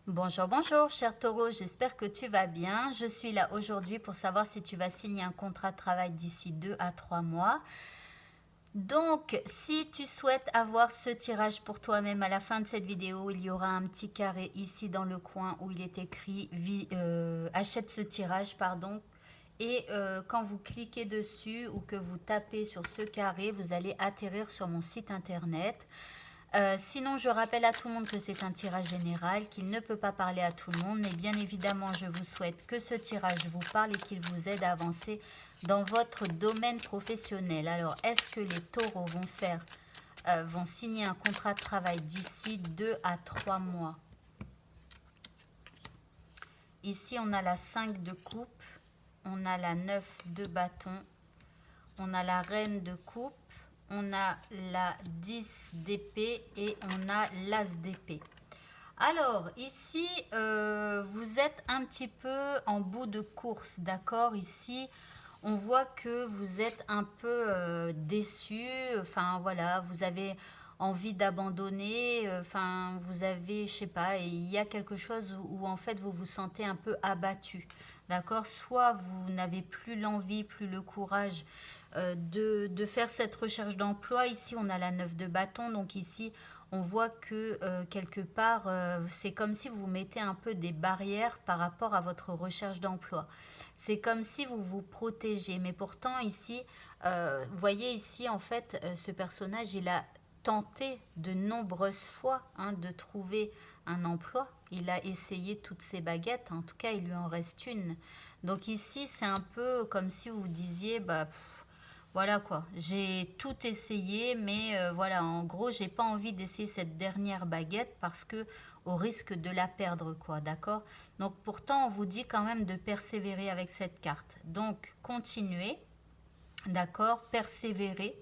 Bonjour, bonjour, cher Taureau, j'espère que tu vas bien. Je suis là aujourd'hui pour savoir si tu vas signer un contrat de travail d'ici 2 à 3 mois. Donc, si tu souhaites avoir ce tirage pour toi-même à la fin de cette vidéo, il y aura un petit carré ici dans le coin où il est écrit achète ce tirage, pardon. Et quand vous cliquez dessus ou que vous tapez sur ce carré, vous allez atterrir sur mon site internet. Sinon, je rappelle à tout le monde que c'est un tirage général, qu'il ne peut pas parler à tout le monde, mais bien évidemment, je vous souhaite que ce tirage vous parle et qu'il vous aide à avancer dans votre domaine professionnel. Alors, est-ce que les taureaux vont signer un contrat de travail d'ici 2 à 3 mois? Ici, on a la 5 de coupe, on a la 9 de bâton, on a la reine de coupe, on a la 10 d'épée et on a l'as d'épée. Alors, ici, vous êtes un petit peu en bout de course, d'accord? Ici, on voit que vous êtes un peu déçu. Enfin, voilà, vous avez envie d'abandonner. Enfin, vous avez, je sais pas, il y a quelque chose où en fait, vous vous sentez un peu abattu, d'accord? Soit vous n'avez plus l'envie, plus le courage de faire cette recherche d'emploi. Ici, on a la 9 de bâton, donc ici, on voit que quelque part, c'est comme si vous mettez un peu des barrières par rapport à votre recherche d'emploi. C'est comme si vous vous protégez, mais pourtant ici, vous voyez ici, en fait, ce personnage, il a tenté de nombreuses fois de trouver un emploi. Il a essayé toutes ses baguettes, en tout cas, il lui en reste une. Donc ici, c'est un peu comme si vous disiez, bah, voilà quoi, j'ai tout essayé, mais voilà, en gros, j'ai pas envie d'essayer cette dernière baguette parce que au risque de la perdre, quoi, d'accord? Donc pourtant, on vous dit quand même de persévérer avec cette carte. Donc continuez, d'accord? Persévérer.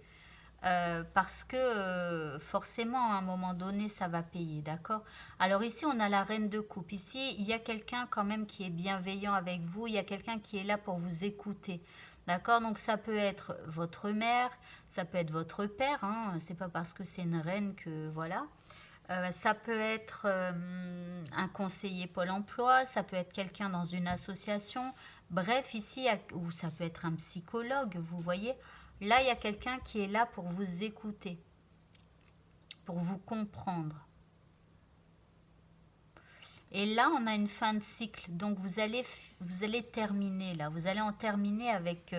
Parce que forcément, à un moment donné, ça va payer, d'accord? Alors ici, on a la reine de coupe. Ici, il y a quelqu'un quand même qui est bienveillant avec vous. Il y a quelqu'un qui est là pour vous écouter, d'accord? Donc ça peut être votre mère, ça peut être votre père. Hein, c'est pas parce que c'est une reine que voilà. Ça peut être un conseiller Pôle emploi, ça peut être quelqu'un dans une association. Bref, ici, ou ça peut être un psychologue, vous voyez. Là, il y a quelqu'un qui est là pour vous écouter, pour vous comprendre. Et là, on a une fin de cycle. Donc, vous allez terminer là. Vous allez en terminer avec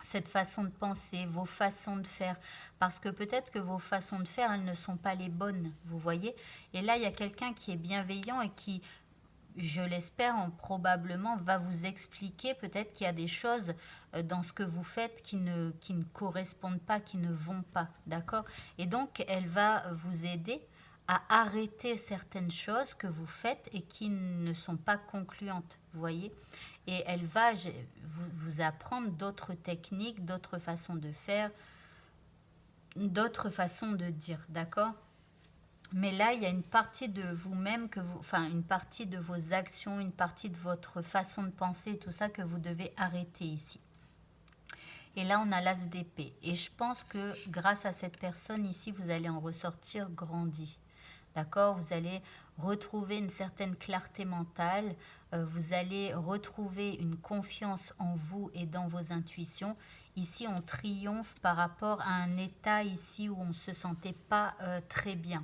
cette façon de penser, vos façons de faire. Parce que peut-être que vos façons de faire, elles ne sont pas les bonnes, vous voyez. Et là, il y a quelqu'un qui est bienveillant et qui, je l'espère, probablement va vous expliquer peut-être qu'il y a des choses dans ce que vous faites qui ne correspondent pas, qui ne vont pas, d'accord? Et donc, elle va vous aider à arrêter certaines choses que vous faites et qui ne sont pas concluantes, vous voyez? Et elle va vous apprendre d'autres techniques, d'autres façons de faire, d'autres façons de dire, d'accord? Mais là, il y a une partie de vous-même enfin, une partie de vos actions, une partie de votre façon de penser, tout ça que vous devez arrêter ici. Et là, on a l'as d'épée. Et je pense que grâce à cette personne ici, vous allez en ressortir grandi. D'accord? Vous allez retrouver une certaine clarté mentale, vous allez retrouver une confiance en vous et dans vos intuitions. Ici, on triomphe par rapport à un état ici où on ne se sentait pas très bien.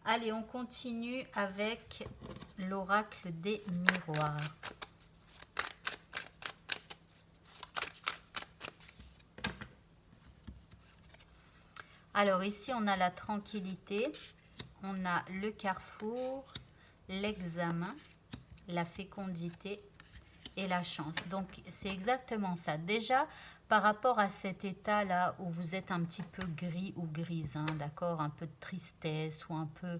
Allez, on continue avec l'oracle des miroirs. Alors ici, on a la tranquillité, on a le carrefour, l'examen, la fécondité et la chance. Donc, c'est exactement ça. Déjà, par rapport à cet état-là où vous êtes un petit peu gris ou grise, hein, d'accord, un peu de tristesse ou un peu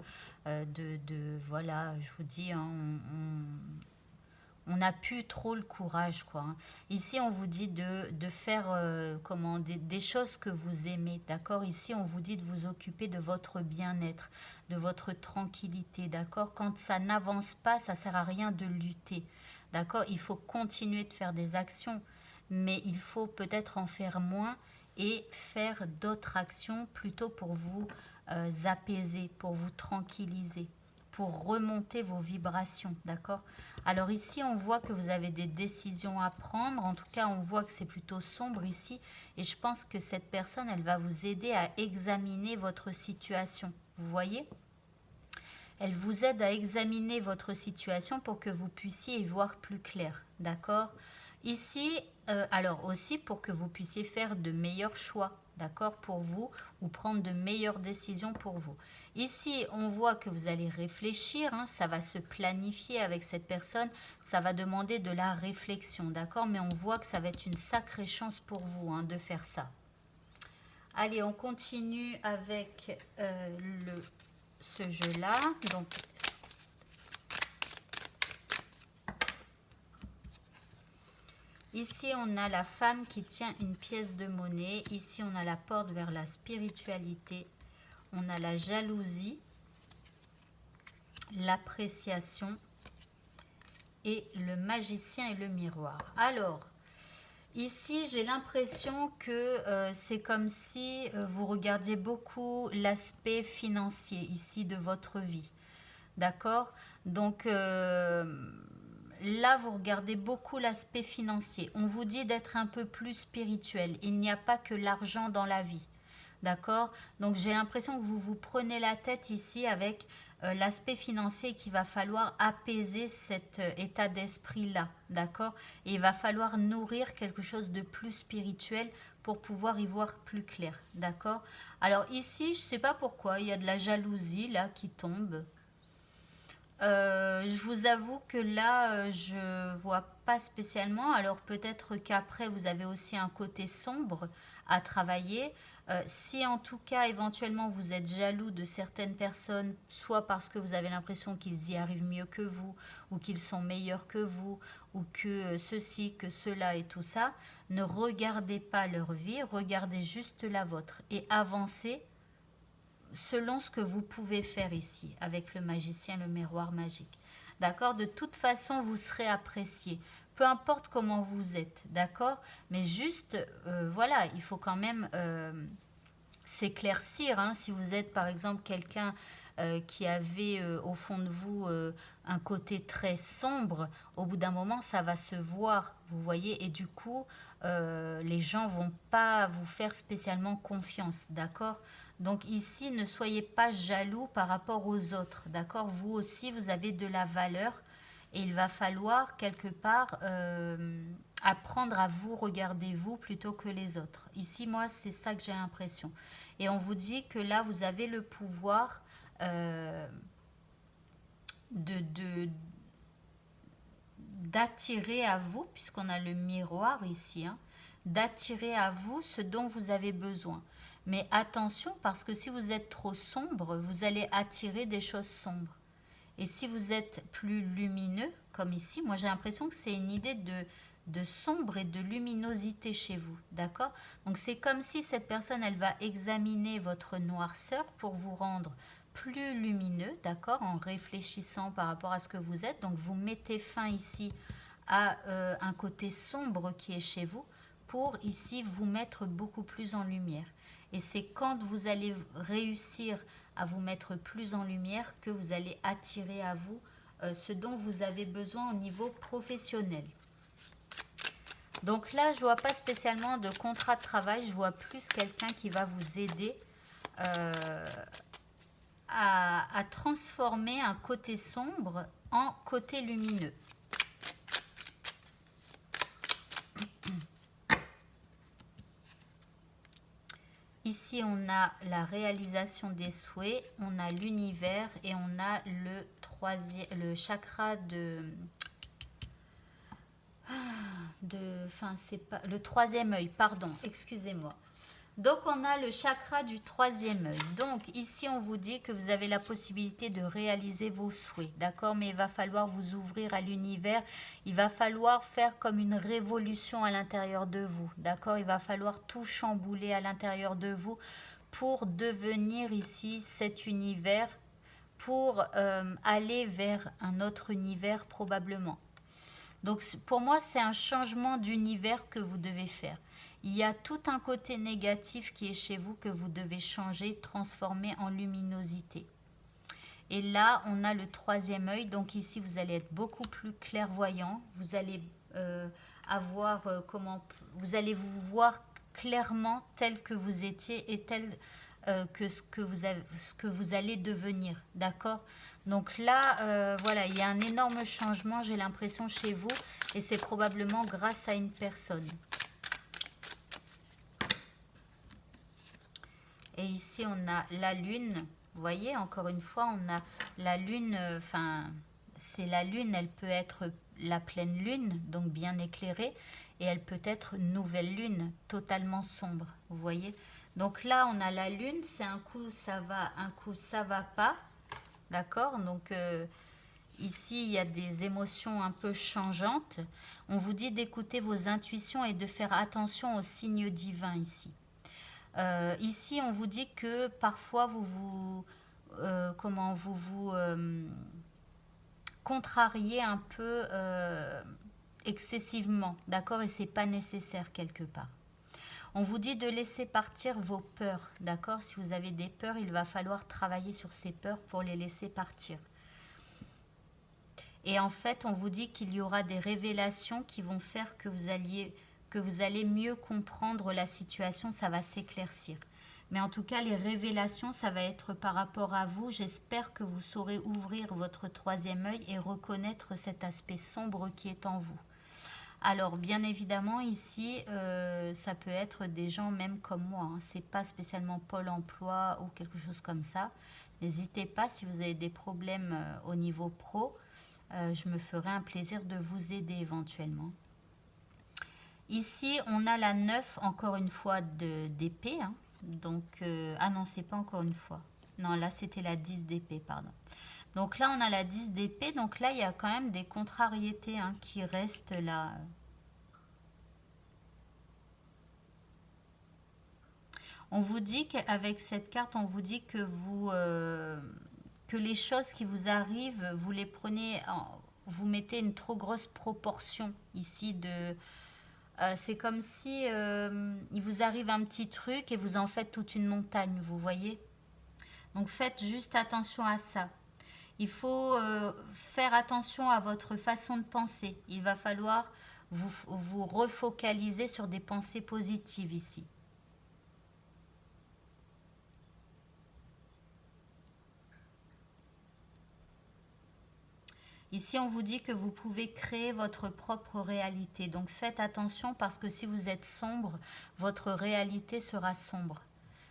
voilà, je vous dis, hein, on n'a plus trop le courage, quoi. Hein. Ici, on vous dit de faire des choses que vous aimez, d'accord? Ici, on vous dit de vous occuper de votre bien-être, de votre tranquillité, d'accord? Quand ça n'avance pas, ça sert à rien de lutter, d'accord? Il faut continuer de faire des actions, mais il faut peut-être en faire moins et faire d'autres actions plutôt pour vous apaiser, pour vous tranquilliser, pour remonter vos vibrations, d'accord? Alors ici, on voit que vous avez des décisions à prendre. En tout cas, on voit que c'est plutôt sombre ici. Et je pense que cette personne, elle va vous aider à examiner votre situation. Vous voyez? Elle vous aide à examiner votre situation pour que vous puissiez y voir plus clair, d'accord? Ici, alors aussi pour que vous puissiez faire de meilleurs choix, d'accord, pour vous, ou prendre de meilleures décisions pour vous. Ici, on voit que vous allez réfléchir, hein, ça va se planifier avec cette personne, ça va demander de la réflexion, d'accord? Mais on voit que ça va être une sacrée chance pour vous, hein, de faire ça. Allez, on continue avec ce jeu-là. Donc, ici, on a la femme qui tient une pièce de monnaie. Ici, on a la porte vers la spiritualité. On a la jalousie, l'appréciation et le magicien et le miroir. Alors, ici, j'ai l'impression que c'est comme si vous regardiez beaucoup l'aspect financier ici de votre vie. D'accord? Donc, là, vous regardez beaucoup l'aspect financier. On vous dit d'être un peu plus spirituel. Il n'y a pas que l'argent dans la vie. D'accord? Donc, j'ai l'impression que vous vous prenez la tête ici avec l'aspect financier qu'il va falloir apaiser cet état d'esprit-là. D'accord? Et il va falloir nourrir quelque chose de plus spirituel pour pouvoir y voir plus clair. D'accord? Alors, ici, je ne sais pas pourquoi, il y a de la jalousie là qui tombe. Je vous avoue que là, je vois pas spécialement. Alors peut-être qu'après, vous avez aussi un côté sombre à travailler. Si en tout cas, éventuellement, vous êtes jaloux de certaines personnes, soit parce que vous avez l'impression qu'ils y arrivent mieux que vous, ou qu'ils sont meilleurs que vous, ou que ceci, que cela et tout ça, ne regardez pas leur vie, regardez juste la vôtre et avancez selon ce que vous pouvez faire ici avec le magicien, le miroir magique. D'accord? De toute façon, vous serez apprécié. Peu importe comment vous êtes, d'accord? Mais juste, voilà, il faut quand même s'éclaircir. Hein. Si vous êtes, par exemple, quelqu'un qui avait au fond de vous un côté très sombre, au bout d'un moment, ça va se voir, vous voyez? Et du coup, les gens vont pas vous faire spécialement confiance, d'accord? Donc ici, ne soyez pas jaloux par rapport aux autres, d'accord? Vous aussi, vous avez de la valeur et il va falloir quelque part apprendre à vous regarder vous plutôt que les autres. Ici, moi, c'est ça que j'ai l'impression. Et on vous dit que là, vous avez le pouvoir d'attirer à vous, puisqu'on a le miroir ici, hein, d'attirer à vous ce dont vous avez besoin. Mais attention, parce que si vous êtes trop sombre, vous allez attirer des choses sombres. Et si vous êtes plus lumineux, comme ici, moi j'ai l'impression que c'est une idée de sombre et de luminosité chez vous, d'accord? Donc c'est comme si cette personne, elle va examiner votre noirceur pour vous rendre plus lumineux, d'accord? En réfléchissant par rapport à ce que vous êtes. Donc vous mettez fin ici à un côté sombre qui est chez vous pour ici vous mettre beaucoup plus en lumière. Et c'est quand vous allez réussir à vous mettre plus en lumière que vous allez attirer à vous ce dont vous avez besoin au niveau professionnel. Donc là, je ne vois pas spécialement de contrat de travail, je vois plus quelqu'un qui va vous aider à transformer un côté sombre en côté lumineux. Ici, on a la réalisation des souhaits, on a l'univers et on a le chakra le troisième œil, pardon, excusez-moi. Donc, on a le chakra du troisième œil. Donc, ici, on vous dit que vous avez la possibilité de réaliser vos souhaits, d'accord? Mais il va falloir vous ouvrir à l'univers. Il va falloir faire comme une révolution à l'intérieur de vous, d'accord? Il va falloir tout chambouler à l'intérieur de vous pour devenir ici cet univers, pour aller vers un autre univers probablement. Donc, pour moi, c'est un changement d'univers que vous devez faire. Il y a tout un côté négatif qui est chez vous que vous devez changer, transformer en luminosité. Et là, on a le troisième œil. Donc ici, vous allez être beaucoup plus clairvoyant. Vous allez avoir vous allez vous voir clairement tel que vous étiez et tel que ce que vous allez devenir. D'accord? Donc là, voilà, il y a un énorme changement, j'ai l'impression, chez vous. Et c'est probablement grâce à une personne. Et ici, on a la lune. Vous voyez, encore une fois, on a la lune. C'est la lune, elle peut être la pleine lune, donc bien éclairée. Et elle peut être nouvelle lune, totalement sombre. Vous voyez? Donc là, on a la lune. C'est un coup, ça va, un coup, ça va pas. D'accord? Donc ici, il y a des émotions un peu changeantes. On vous dit d'écouter vos intuitions et de faire attention aux signes divins ici. Ici, on vous dit que parfois vous contrariez un peu excessivement, d'accord? Et c'est pas nécessaire quelque part. On vous dit de laisser partir vos peurs, d'accord? Si vous avez des peurs, il va falloir travailler sur ces peurs pour les laisser partir. Et en fait, on vous dit qu'il y aura des révélations qui vont faire que vous allez mieux comprendre la situation, ça va s'éclaircir. Mais en tout cas, les révélations, ça va être par rapport à vous. J'espère que vous saurez ouvrir votre troisième œil et reconnaître cet aspect sombre qui est en vous. Alors, bien évidemment, ici, ça peut être des gens même comme moi. Hein. Ce n'est pas spécialement Pôle emploi ou quelque chose comme ça. N'hésitez pas, si vous avez des problèmes au niveau pro, je me ferai un plaisir de vous aider éventuellement. Ici, on a la 9, encore une fois, d'épée. Hein. Donc, ah non, c'est pas encore une fois. Non, là, c'était la 10 d'épée, pardon. Donc là, on a la 10 d'épée. Donc là, il y a quand même des contrariétés hein, qui restent là. On vous dit qu'avec cette carte, on vous dit que que les choses qui vous arrivent, vous les prenez, vous mettez une trop grosse proportion ici de... c'est comme si il vous arrive un petit truc et vous en faites toute une montagne, vous voyez? Donc faites juste attention à ça. Il faut faire attention à votre façon de penser. Il va falloir vous refocaliser sur des pensées positives ici. Ici, on vous dit que vous pouvez créer votre propre réalité. Donc faites attention parce que si vous êtes sombre, votre réalité sera sombre.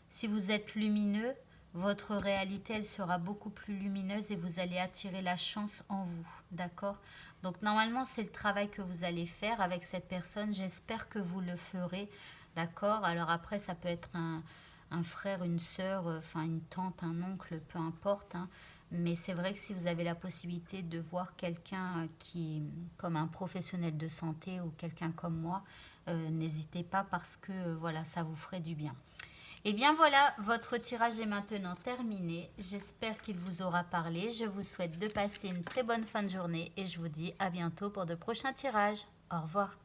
Si vous êtes lumineux, votre réalité, elle sera beaucoup plus lumineuse et vous allez attirer la chance en vous. D'accord? Donc normalement, c'est le travail que vous allez faire avec cette personne. J'espère que vous le ferez. D'accord? Alors après, ça peut être un frère, une sœur, enfin une tante, un oncle, peu importe. Hein. Mais c'est vrai que si vous avez la possibilité de voir quelqu'un qui, comme un professionnel de santé ou quelqu'un comme moi, n'hésitez pas parce que voilà, ça vous ferait du bien. Et bien voilà, votre tirage est maintenant terminé. J'espère qu'il vous aura parlé. Je vous souhaite de passer une très bonne fin de journée et je vous dis à bientôt pour de prochains tirages. Au revoir.